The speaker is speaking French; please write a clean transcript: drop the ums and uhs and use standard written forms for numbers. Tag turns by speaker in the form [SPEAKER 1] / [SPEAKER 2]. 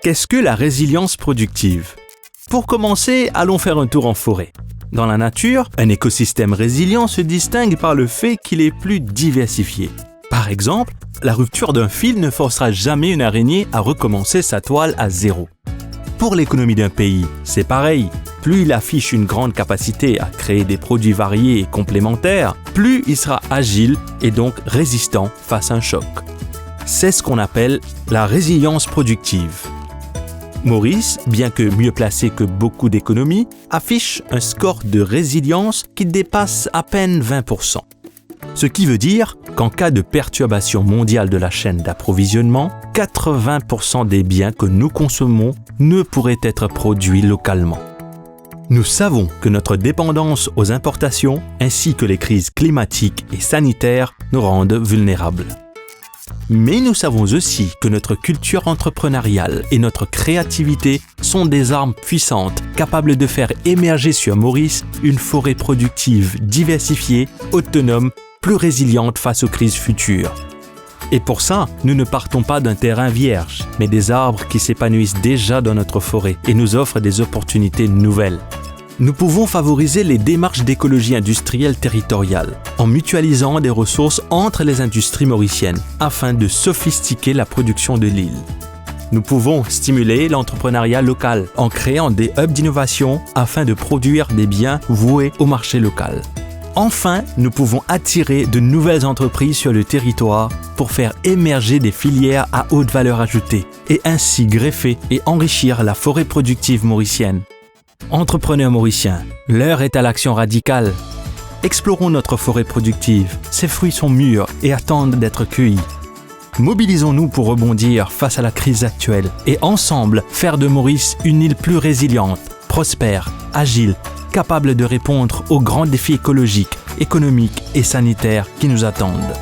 [SPEAKER 1] Qu'est-ce que la résilience productive ? Pour commencer, allons faire un tour en forêt. Dans la nature, un écosystème résilient se distingue par le fait qu'il est plus diversifié. Par exemple, la rupture d'un fil ne forcera jamais une araignée à recommencer sa toile à zéro. Pour l'économie d'un pays, c'est pareil. Plus il affiche une grande capacité à créer des produits variés et complémentaires, plus il sera agile et donc résistant face à un choc. C'est ce qu'on appelle la résilience productive. Maurice, bien que mieux placé que beaucoup d'économies, affiche un score de résilience qui dépasse à peine 20%. Ce qui veut dire qu'en cas de perturbation mondiale de la chaîne d'approvisionnement, 80% des biens que nous consommons ne pourraient être produits localement. Nous savons que notre dépendance aux importations ainsi que les crises climatiques et sanitaires nous rendent vulnérables. Mais nous savons aussi que notre culture entrepreneuriale et notre créativité sont des armes puissantes capables de faire émerger sur Maurice une forêt productive diversifiée, autonome, plus résiliente face aux crises futures. Et pour ça, nous ne partons pas d'un terrain vierge, mais des arbres qui s'épanouissent déjà dans notre forêt et nous offrent des opportunités nouvelles. Nous pouvons favoriser les démarches d'écologie industrielle territoriale en mutualisant des ressources entre les industries mauriciennes afin de sophistiquer la production de l'île. Nous pouvons stimuler l'entrepreneuriat local en créant des hubs d'innovation afin de produire des biens voués au marché local. Enfin, nous pouvons attirer de nouvelles entreprises sur le territoire pour faire émerger des filières à haute valeur ajoutée et ainsi greffer et enrichir la forêt productive mauricienne. Entrepreneurs mauriciens, l'heure est à l'action radicale. Explorons notre forêt productive, ses fruits sont mûrs et attendent d'être cueillis. Mobilisons-nous pour rebondir face à la crise actuelle et ensemble faire de Maurice une île plus résiliente, prospère, agile, capable de répondre aux grands défis écologiques, économiques et sanitaires qui nous attendent.